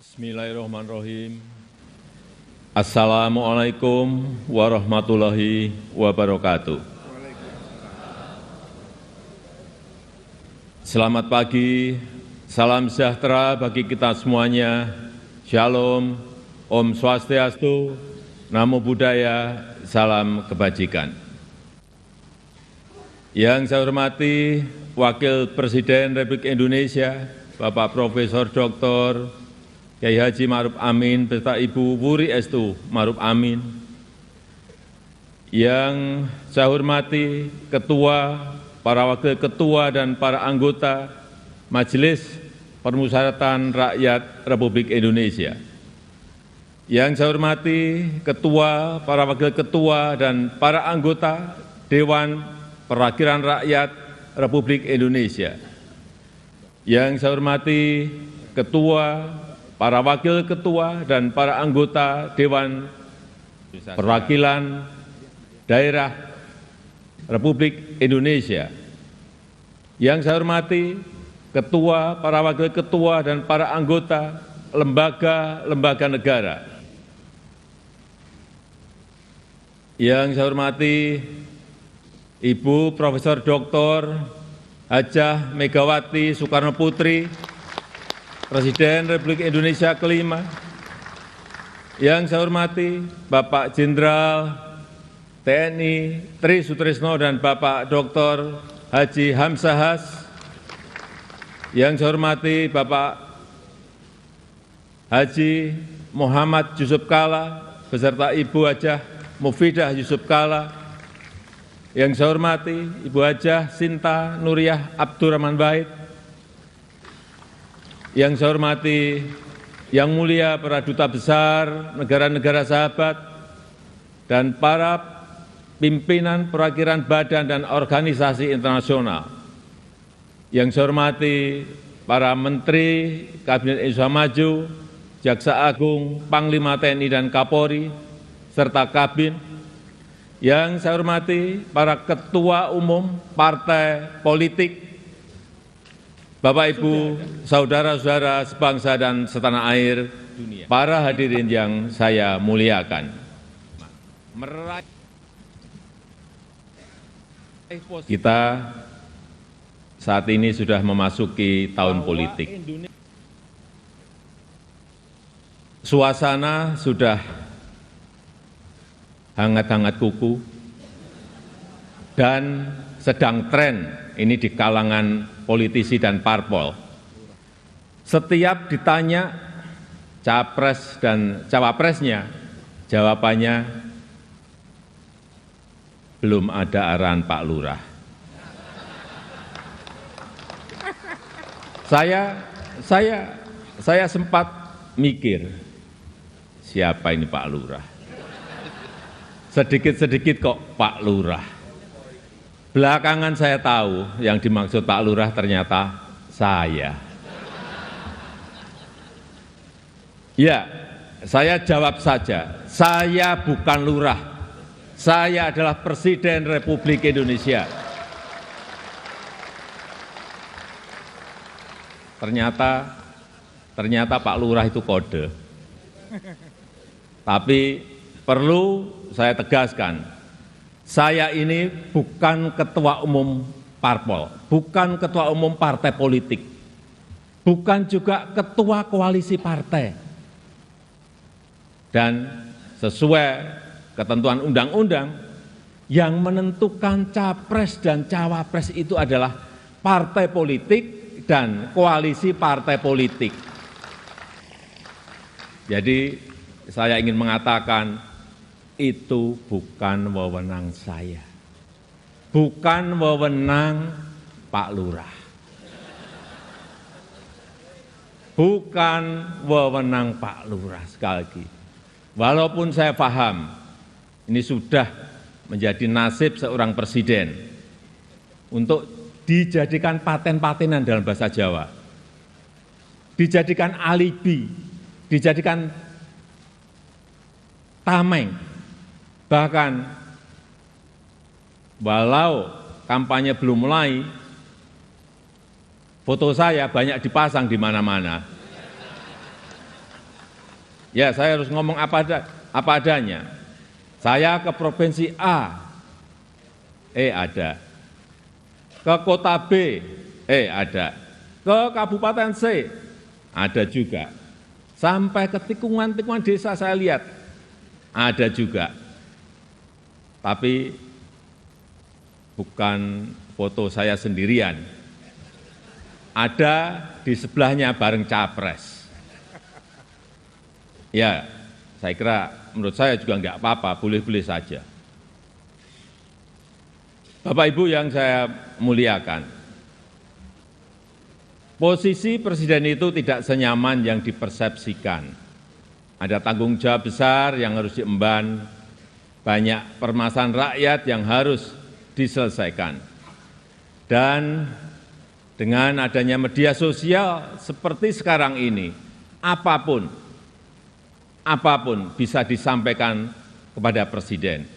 Bismillahirrahmanirrahim. Assalamualaikum warahmatullahi wabarakatuh. Selamat pagi, salam sejahtera bagi kita semuanya. Shalom, Om Swastiastu, Namo Buddhaya, salam kebajikan. Yang saya hormati Wakil Presiden Republik Indonesia, Bapak Profesor Dr. Kiai Haji Ma'ruf Amin beserta Ibu Wuri Estu Ma'ruf Amin. Yang saya hormati Ketua, para Wakil Ketua dan para anggota Majelis Permusyawaratan Rakyat Republik Indonesia. Yang saya hormati Ketua, para Wakil Ketua dan para anggota Dewan Perwakilan Rakyat Republik Indonesia. Yang saya hormati Ketua, para Wakil Ketua dan para anggota Dewan Perwakilan Daerah Republik Indonesia. Yang saya hormati Ketua, para Wakil Ketua dan para anggota lembaga-lembaga negara. Yang saya hormati Ibu Profesor Dr. Hajah Megawati Soekarno Putri, Presiden Republik Indonesia kelima. Yang saya hormati Bapak Jenderal TNI Tri Sutrisno dan Bapak Dr. Haji Hamzahas. Yang saya hormati Bapak Haji Muhammad Yusuf Kalla beserta Ibu Hajah Mufidah Yusuf Kalla. Yang saya hormati Ibu Hajah Sinta Nuriyah Abdurrahman Wahid. Yang saya hormati Yang Mulia para Duta Besar negara-negara sahabat dan para pimpinan perwakilan badan dan organisasi internasional. Yang saya hormati para Menteri Kabinet Indonesia Maju, Jaksa Agung, Panglima TNI dan Kapolri, serta Kabin. Yang saya hormati para Ketua Umum Partai Politik, Bapak, Ibu, saudara-saudara sebangsa dan setanah air, para hadirin yang saya muliakan. Kita saat ini sudah memasuki tahun politik. Suasana sudah hangat-hangat kuku dan sedang tren ini di kalangan politisi dan parpol. Setiap ditanya capres dan cawapresnya, jawabannya belum ada arahan Pak Lurah. Saya sempat mikir, siapa ini Pak Lurah? Sedikit-sedikit kok Pak Lurah. Belakangan saya tahu yang dimaksud Pak Lurah ternyata saya. Ya, saya jawab saja, saya bukan lurah, saya adalah Presiden Republik Indonesia. Ternyata Pak Lurah itu kode. Tapi perlu saya tegaskan, saya ini bukan ketua umum parpol, bukan ketua umum partai politik, bukan juga ketua koalisi partai. Dan sesuai ketentuan undang-undang, yang menentukan capres dan cawapres itu adalah partai politik dan koalisi partai politik. Jadi saya ingin mengatakan, itu bukan wewenang saya, bukan wewenang Pak Lurah, bukan wewenang Pak Lurah. Sekali lagi, walaupun saya paham ini sudah menjadi nasib seorang presiden untuk dijadikan paten-patenan dalam bahasa Jawa, dijadikan alibi, dijadikan tameng. Bahkan walau kampanye belum mulai, foto saya banyak dipasang di mana-mana. Ya, saya harus ngomong apa adanya. Saya ke provinsi A, ada. Ke kota B, ada. Ke kabupaten C, ada juga. Sampai ke tikungan-tikungan desa saya lihat, ada juga. Tapi bukan foto saya sendirian. Ada di sebelahnya bareng capres. Ya, saya kira menurut saya juga enggak apa-apa, boleh-boleh saja. Bapak Ibu yang saya muliakan, posisi presiden itu tidak senyaman yang dipersepsikan. Ada tanggung jawab besar yang harus diemban, banyak permasalahan rakyat yang harus diselesaikan. Dan dengan adanya media sosial seperti sekarang ini, apapun bisa disampaikan kepada presiden.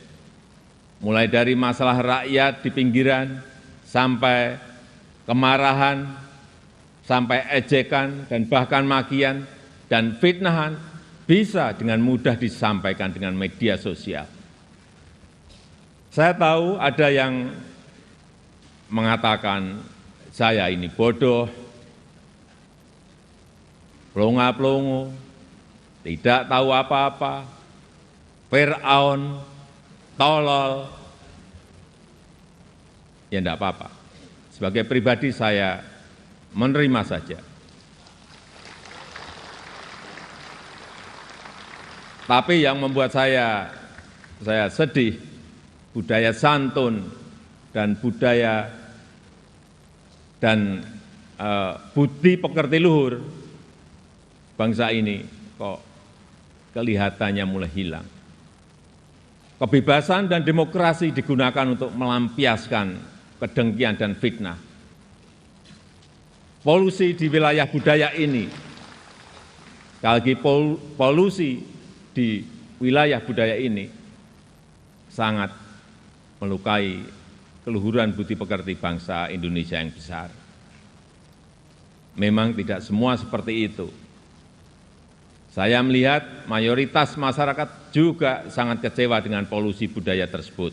Mulai dari masalah rakyat di pinggiran, sampai kemarahan, sampai ejekan, dan bahkan makian, dan fitnahan, bisa dengan mudah disampaikan dengan media sosial. Saya tahu ada yang mengatakan saya ini bodoh, pelongo-pelongo, tidak tahu apa-apa, Fir'aun, tolol. Ya enggak apa-apa. Sebagai pribadi saya menerima saja. Tapi yang membuat saya sedih, budaya santun dan budaya dan budi pekerti luhur bangsa ini kok kelihatannya mulai hilang. Kebebasan dan demokrasi digunakan untuk melampiaskan kedengkian dan fitnah. Polusi di wilayah budaya ini, sekali lagi polusi di wilayah budaya ini sangat melukai keluhuran budi pekerti bangsa Indonesia yang besar. Memang tidak semua seperti itu. Saya melihat mayoritas masyarakat juga sangat kecewa dengan polusi budaya tersebut.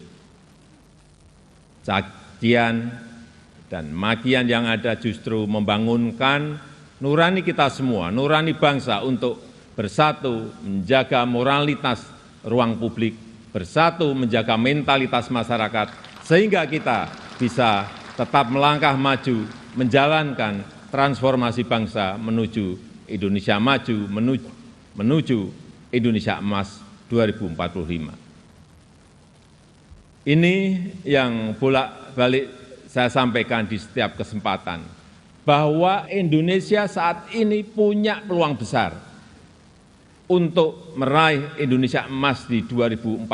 Cacian dan makian yang ada justru membangunkan nurani kita semua, nurani bangsa untuk bersatu menjaga moralitas ruang publik, bersatu menjaga mentalitas masyarakat, sehingga kita bisa tetap melangkah maju, menjalankan transformasi bangsa menuju Indonesia maju, menuju Indonesia emas 2045. Ini yang bolak-balik saya sampaikan di setiap kesempatan, bahwa Indonesia saat ini punya peluang besar untuk meraih Indonesia emas di 2045,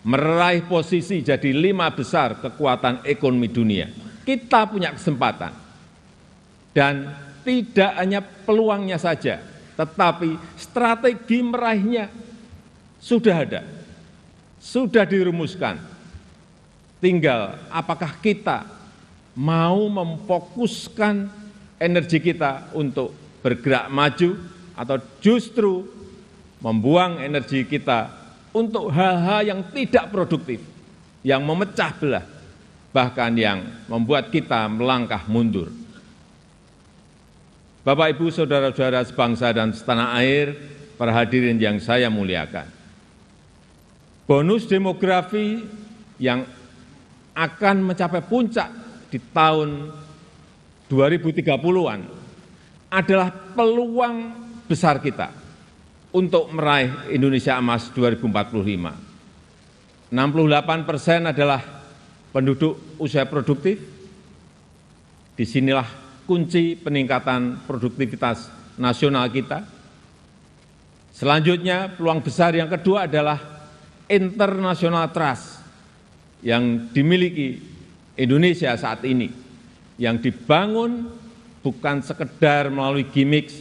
meraih posisi jadi 5 besar kekuatan ekonomi dunia. Kita punya kesempatan, dan tidak hanya peluangnya saja, tetapi strategi meraihnya sudah ada, sudah dirumuskan. Tinggal apakah kita mau memfokuskan energi kita untuk bergerak maju, atau justru membuang energi kita untuk hal-hal yang tidak produktif, yang memecah belah, bahkan yang membuat kita melangkah mundur. Bapak, Ibu, saudara-saudara sebangsa dan setanah air, para hadirin yang saya muliakan. Bonus demografi yang akan mencapai puncak di tahun 2030-an adalah peluang besar kita untuk meraih Indonesia emas 2045. 68% adalah penduduk usia produktif. Disinilah kunci peningkatan produktivitas nasional kita. Selanjutnya, peluang besar yang kedua adalah international trust yang dimiliki Indonesia saat ini, yang dibangun bukan sekedar melalui gimmick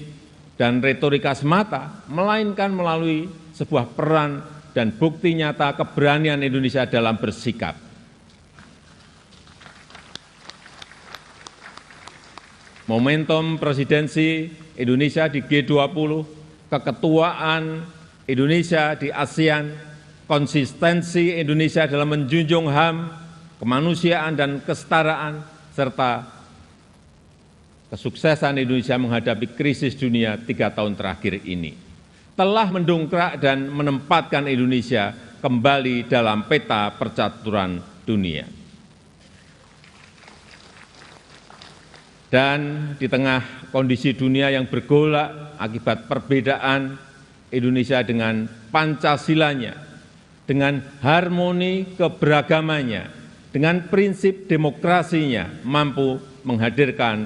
dan retorika semata, melainkan melalui sebuah peran dan bukti nyata keberanian Indonesia dalam bersikap. Momentum presidensi Indonesia di G20 keketuaan Indonesia di ASEAN, konsistensi Indonesia dalam menjunjung HAM, kemanusiaan dan kesetaraan, serta kesuksesan Indonesia menghadapi krisis dunia 3 tahun terakhir ini telah mendongkrak dan menempatkan Indonesia kembali dalam peta percaturan dunia. Dan di tengah kondisi dunia yang bergolak akibat perbedaan Indonesia dengan Pancasilanya, dengan harmoni keberagamannya, dengan prinsip demokrasinya, mampu menghadirkan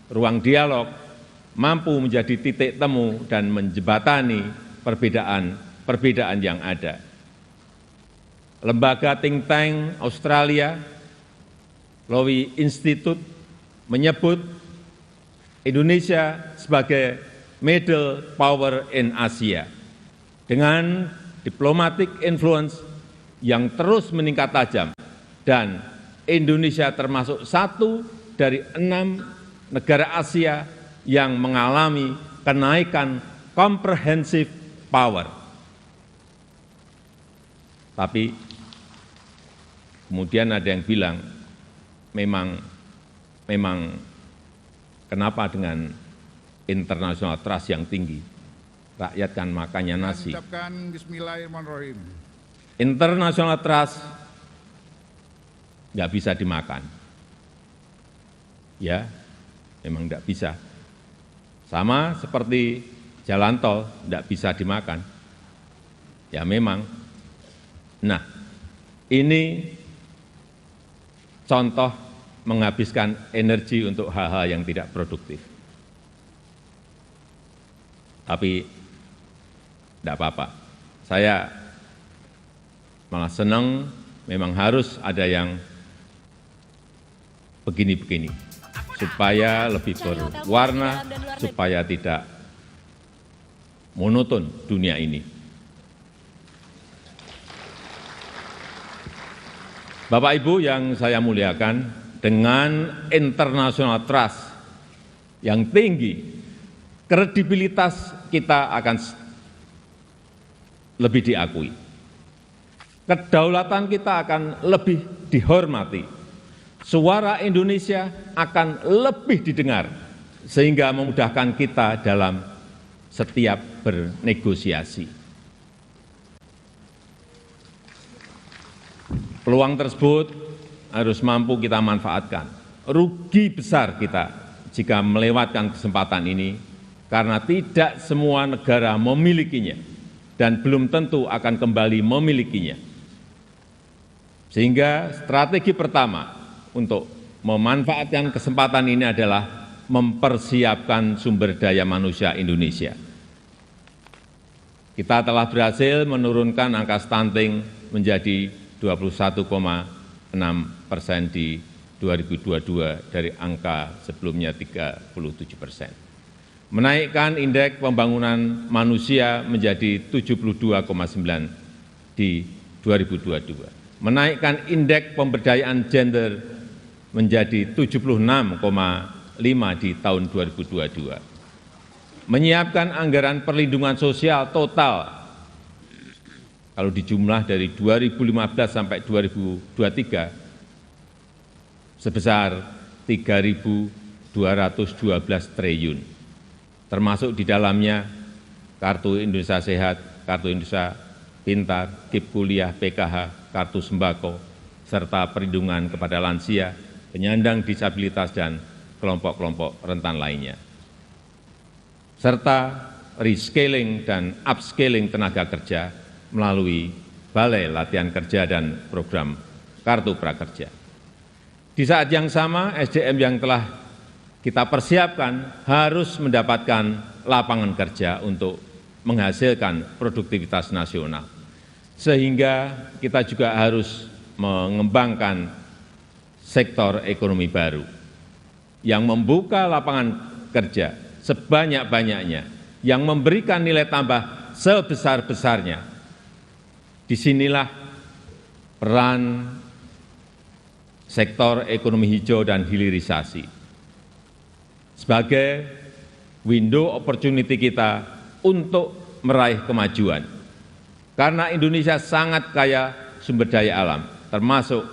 ruang dialog, mampu menjadi titik temu dan menjembatani perbedaan yang ada. Lembaga think tank Australia, Lowy Institute, menyebut Indonesia sebagai middle power in Asia dengan diplomatic influence yang terus meningkat tajam, dan Indonesia termasuk satu dari 6 negara Asia yang mengalami kenaikan comprehensive power. Tapi kemudian ada yang bilang, memang kenapa dengan international trust yang tinggi, rakyat kan makannya nasi. Bismillahirrahmanirrahim. International trust nggak bisa dimakan. Ya, memang nggak bisa. Sama seperti jalan tol nggak bisa dimakan. Ya memang. Nah, ini contoh menghabiskan energi untuk hal-hal yang tidak produktif. Tapi tidak apa-apa. Saya malah senang, memang harus ada yang begini-begini, supaya lebih berwarna, supaya tidak monoton dunia ini. Bapak Ibu yang saya muliakan, dengan international trust yang tinggi, kredibilitas kita akan lebih diakui. Kedaulatan kita akan lebih dihormati. Suara Indonesia akan lebih didengar, sehingga memudahkan kita dalam setiap bernegosiasi. Peluang tersebut harus mampu kita manfaatkan. Rugi besar kita jika melewatkan kesempatan ini, karena tidak semua negara memilikinya dan belum tentu akan kembali memilikinya. Sehingga strategi pertama untuk memanfaatkan kesempatan ini adalah mempersiapkan sumber daya manusia Indonesia. Kita telah berhasil menurunkan angka stunting menjadi 21,6% di 2022 dari angka sebelumnya 37%. Menaikkan indeks pembangunan manusia menjadi 72,9 di 2022. Menaikkan indeks pemberdayaan gender menjadi 76,5 di tahun 2022. Menyiapkan anggaran perlindungan sosial total kalau dijumlah dari 2015 sampai 2023 sebesar 3.212 triliun, termasuk di dalamnya Kartu Indonesia Sehat, Kartu Indonesia Pintar, KIP Kuliah, PKH, Kartu Sembako, serta perlindungan kepada lansia, penyandang disabilitas, dan kelompok-kelompok rentan lainnya, serta rescaling dan upscaling tenaga kerja melalui Balai Latihan Kerja dan program Kartu Prakerja. Di saat yang sama, SDM yang telah kita persiapkan harus mendapatkan lapangan kerja untuk menghasilkan produktivitas nasional. Sehingga kita juga harus mengembangkan sektor ekonomi baru yang membuka lapangan kerja sebanyak-banyaknya, yang memberikan nilai tambah sebesar-besarnya. Disinilah peran sektor ekonomi hijau dan hilirisasi sebagai window opportunity kita untuk meraih kemajuan. Karena Indonesia sangat kaya sumber daya alam, termasuk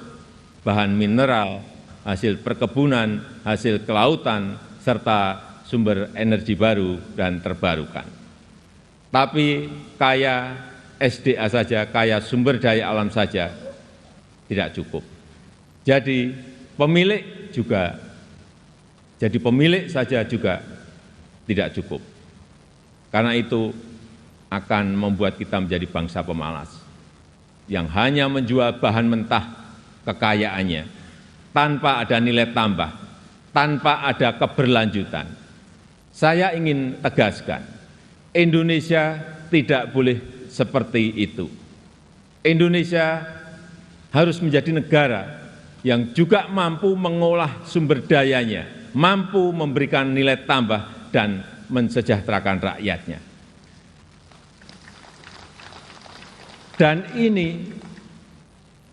bahan mineral, hasil perkebunan, hasil kelautan, serta sumber energi baru dan terbarukan. Tapi kaya SDA saja, kaya sumber daya alam saja tidak cukup. Jadi pemilik saja juga tidak cukup. Karena itu akan membuat kita menjadi bangsa pemalas yang hanya menjual bahan mentah kekayaannya tanpa ada nilai tambah, tanpa ada keberlanjutan. Saya ingin tegaskan, Indonesia tidak boleh seperti itu. Indonesia harus menjadi negara yang juga mampu mengolah sumber dayanya, mampu memberikan nilai tambah dan mensejahterakan rakyatnya. Dan ini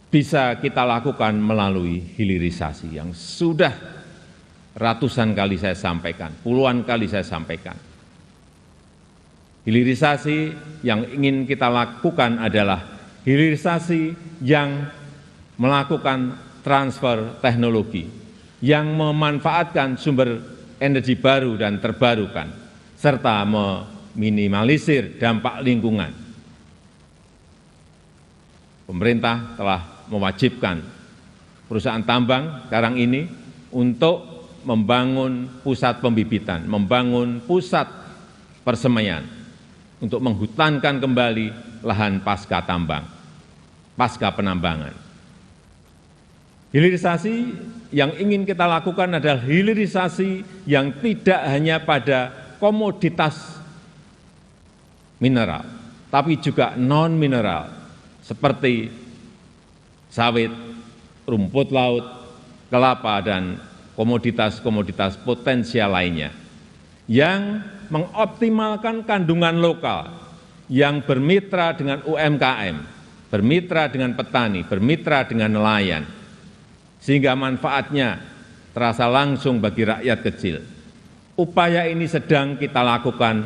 bisa kita lakukan melalui hilirisasi yang sudah ratusan kali saya sampaikan, puluhan kali saya sampaikan. Hilirisasi yang ingin kita lakukan adalah hilirisasi yang melakukan transfer teknologi, yang memanfaatkan sumber energi baru dan terbarukan, serta meminimalisir dampak lingkungan. Pemerintah telah mewajibkan perusahaan tambang sekarang ini untuk membangun pusat pembibitan, membangun pusat persemaian, untuk menghutankan kembali lahan pasca tambang, pasca penambangan. Hilirisasi yang ingin kita lakukan adalah hilirisasi yang tidak hanya pada komoditas mineral, tapi juga non-mineral, seperti sawit, rumput laut, kelapa, dan komoditas-komoditas potensial lainnya, yang mengoptimalkan kandungan lokal, yang bermitra dengan UMKM, bermitra dengan petani, bermitra dengan nelayan, sehingga manfaatnya terasa langsung bagi rakyat kecil. Upaya ini sedang kita lakukan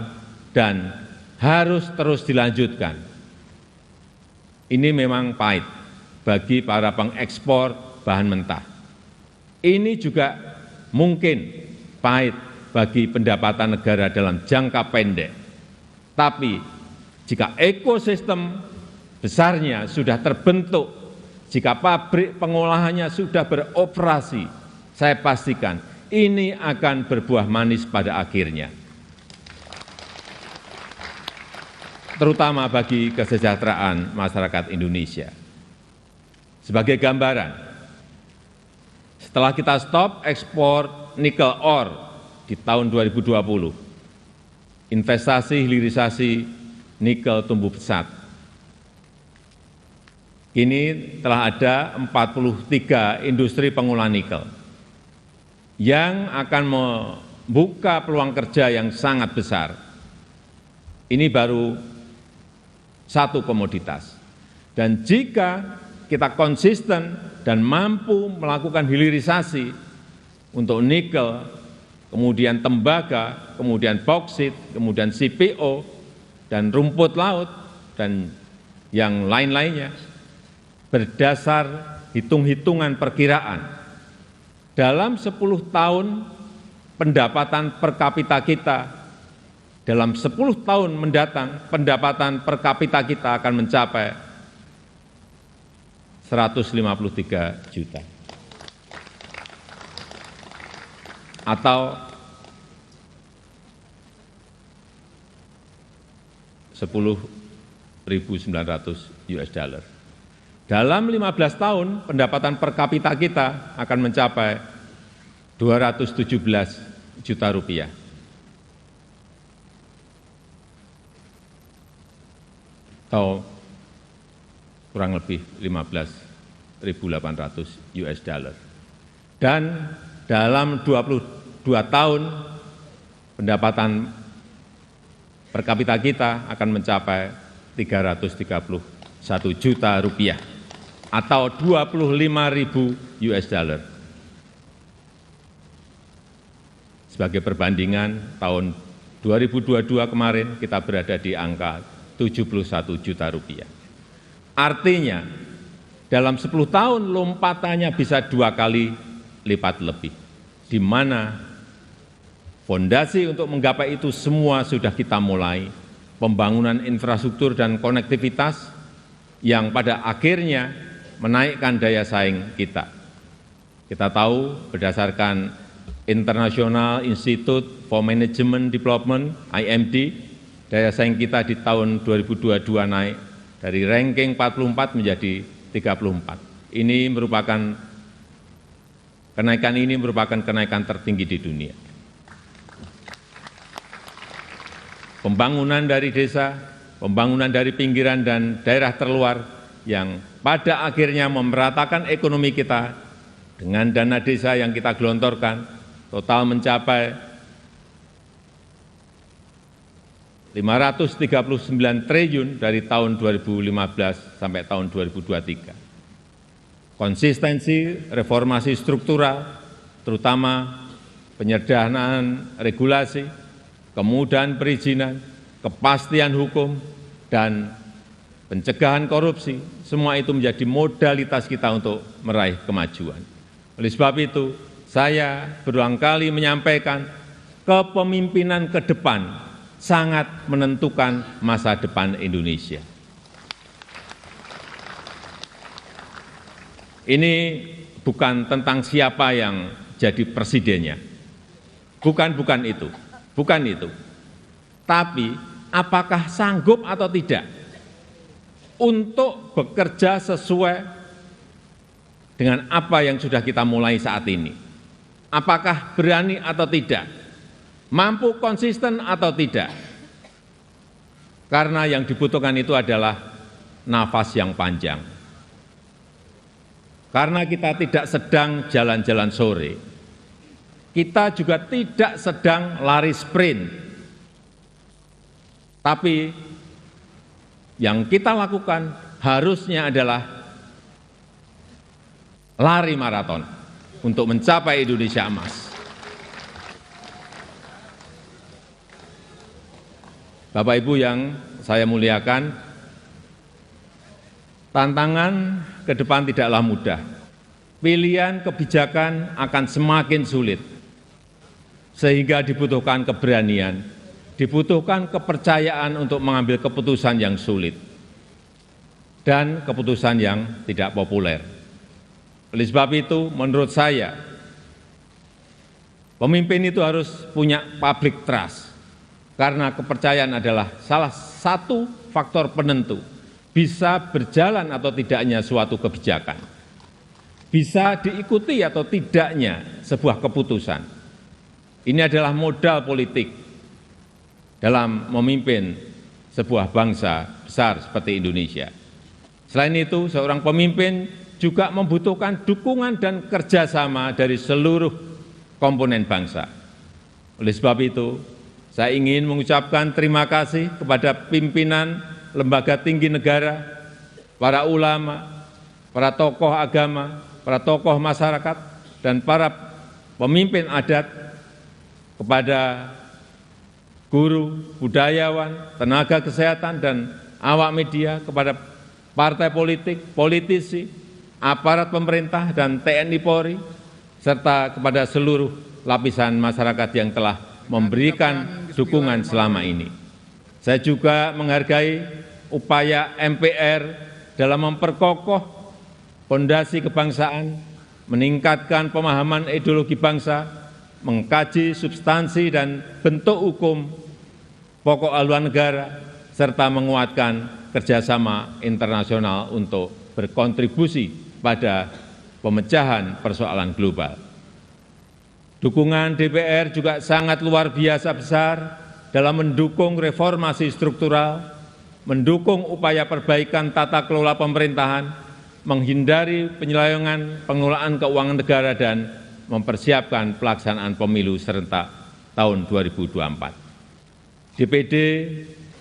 dan harus terus dilanjutkan. Ini memang pahit bagi para pengekspor bahan mentah. Ini juga mungkin pahit bagi pendapatan negara dalam jangka pendek. Tapi jika ekosistem besarnya sudah terbentuk, jika pabrik pengolahannya sudah beroperasi, saya pastikan ini akan berbuah manis pada akhirnya. Terutama bagi kesejahteraan masyarakat Indonesia. Sebagai gambaran, setelah kita stop ekspor nikel ore di tahun 2020, investasi hilirisasi nikel tumbuh pesat. Kini telah ada 43 industri pengolahan nikel yang akan membuka peluang kerja yang sangat besar. Ini baru satu komoditas. Dan jika kita konsisten dan mampu melakukan hilirisasi untuk nikel, kemudian tembaga, kemudian bauksit, kemudian CPO, dan rumput laut, dan yang lain-lainnya, berdasar hitung-hitungan perkiraan, dalam 10 tahun pendapatan per kapita kita, dalam 10 tahun mendatang, pendapatan per kapita kita akan mencapai 153 juta. Atau 10.900 US dollar. Dalam 15 tahun, pendapatan per kapita kita akan mencapai 217 juta rupiah. Atau kurang lebih 15.800 US dollar. Dan dalam 22 tahun, pendapatan per kapita kita akan mencapai 331 juta rupiah atau 25.000 US dollar. Sebagai perbandingan, tahun 2022 kemarin kita berada di angka 71 juta rupiah. Artinya, dalam 10 tahun lompatannya bisa 2 kali lipat lebih, di mana fondasi untuk menggapai itu semua sudah kita mulai, pembangunan infrastruktur dan konektivitas yang pada akhirnya menaikkan daya saing kita. Kita tahu berdasarkan International Institute for Management Development, IMD, daya saing kita di tahun 2022 naik dari ranking 44 menjadi 34. Kenaikan ini merupakan kenaikan tertinggi di dunia. Pembangunan dari desa, pembangunan dari pinggiran dan daerah terluar yang pada akhirnya memeratakan ekonomi kita dengan dana desa yang kita gelontorkan total mencapai 539 triliun dari tahun 2015 sampai tahun 2023. Konsistensi reformasi struktural, terutama penyederhanaan regulasi, kemudahan perizinan, kepastian hukum, dan pencegahan korupsi, semua itu menjadi modalitas kita untuk meraih kemajuan. Oleh sebab itu, saya berulang kali menyampaikan kepemimpinan ke depan sangat menentukan masa depan Indonesia. Ini bukan tentang siapa yang jadi presidennya. Bukan itu. Tapi apakah sanggup atau tidak untuk bekerja sesuai dengan apa yang sudah kita mulai saat ini. Apakah berani atau tidak, mampu konsisten atau tidak. Karena yang dibutuhkan itu adalah nafas yang panjang. Karena kita tidak sedang jalan-jalan sore, kita juga tidak sedang lari sprint. Tapi yang kita lakukan harusnya adalah lari maraton untuk mencapai Indonesia emas. Bapak Ibu yang saya muliakan, tantangan ke depan tidaklah mudah. Pilihan kebijakan akan semakin sulit, sehingga dibutuhkan keberanian, dibutuhkan kepercayaan untuk mengambil keputusan yang sulit dan keputusan yang tidak populer. Oleh sebab itu, menurut saya, pemimpin itu harus punya public trust, karena kepercayaan adalah salah satu faktor penentu bisa berjalan atau tidaknya suatu kebijakan, bisa diikuti atau tidaknya sebuah keputusan. Ini adalah modal politik dalam memimpin sebuah bangsa besar seperti Indonesia. Selain itu, seorang pemimpin juga membutuhkan dukungan dan kerjasama dari seluruh komponen bangsa. Oleh sebab itu, saya ingin mengucapkan terima kasih kepada pimpinan lembaga tinggi negara, para ulama, para tokoh agama, para tokoh masyarakat, dan para pemimpin adat, kepada guru, budayawan, tenaga kesehatan, dan awak media, kepada partai politik, politisi, aparat pemerintah dan TNI Polri, serta kepada seluruh lapisan masyarakat yang telah memberikan dukungan selama ini. Saya juga menghargai upaya MPR dalam memperkokoh fondasi kebangsaan, meningkatkan pemahaman ideologi bangsa, mengkaji substansi dan bentuk hukum pokok haluan negara, serta menguatkan kerjasama internasional untuk berkontribusi pada pemecahan persoalan global. Dukungan DPR juga sangat luar biasa besar dalam mendukung reformasi struktural, mendukung upaya perbaikan tata kelola pemerintahan, menghindari penyelewengan pengelolaan keuangan negara, dan mempersiapkan pelaksanaan pemilu serentak tahun 2024. DPD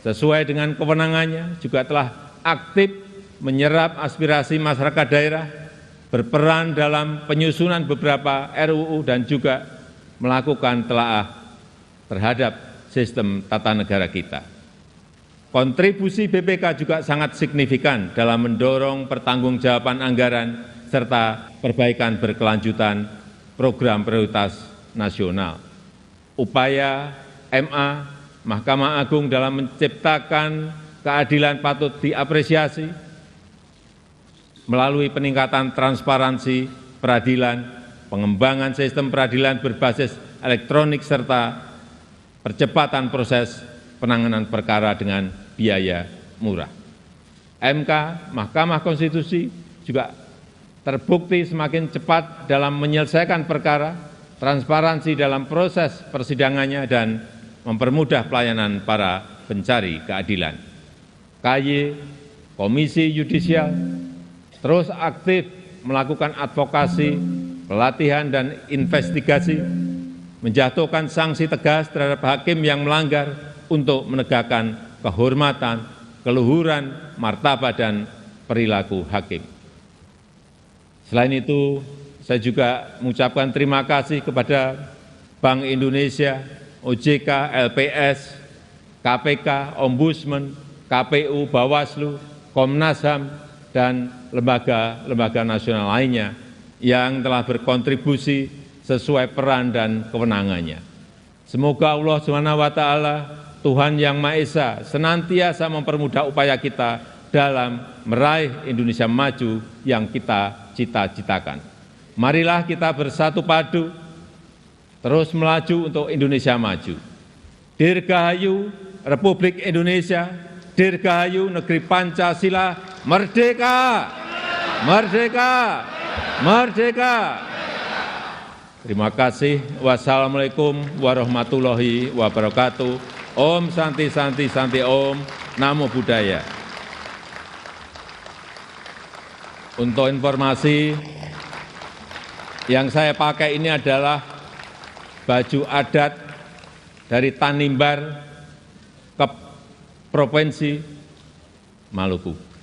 sesuai dengan kewenangannya juga telah aktif menyerap aspirasi masyarakat daerah, berperan dalam penyusunan beberapa RUU, dan juga melakukan telaah terhadap sistem tata negara kita. Kontribusi BPK juga sangat signifikan dalam mendorong pertanggungjawaban anggaran serta perbaikan berkelanjutan program prioritas nasional. Upaya MA, Mahkamah Agung dalam menciptakan keadilan patut diapresiasi melalui peningkatan transparansi peradilan, pengembangan sistem peradilan berbasis elektronik, serta percepatan proses penanganan perkara dengan biaya murah. MK, Mahkamah Konstitusi juga terbukti semakin cepat dalam menyelesaikan perkara, transparansi dalam proses persidangannya, dan mempermudah pelayanan para pencari keadilan. KY, Komisi Yudisial, terus aktif melakukan advokasi, pelatihan, dan investigasi, menjatuhkan sanksi tegas terhadap hakim yang melanggar untuk menegakkan kehormatan, keluhuran, martabat, dan perilaku hakim. Selain itu, saya juga mengucapkan terima kasih kepada Bank Indonesia, OJK, LPS, KPK, Ombudsman, KPU, Bawaslu, Komnas HAM, dan lembaga-lembaga nasional lainnya yang telah berkontribusi sesuai peran dan kewenangannya. Semoga Allah SWT, Tuhan Yang Maha Esa, senantiasa mempermudah upaya kita dalam meraih Indonesia maju yang kita cita-citakan. Marilah kita bersatu padu, terus melaju untuk Indonesia maju. Dirgahayu Republik Indonesia, Dirgahayu Negeri Pancasila, merdeka! Merdeka! Merdeka! Terima kasih. Wassalamualaikum warahmatullahi wabarakatuh. Om Santi Santi Santi Om. Namo Buddhaya. Untuk informasi, yang saya pakai ini adalah baju adat dari Tanimbar ke Provinsi Maluku.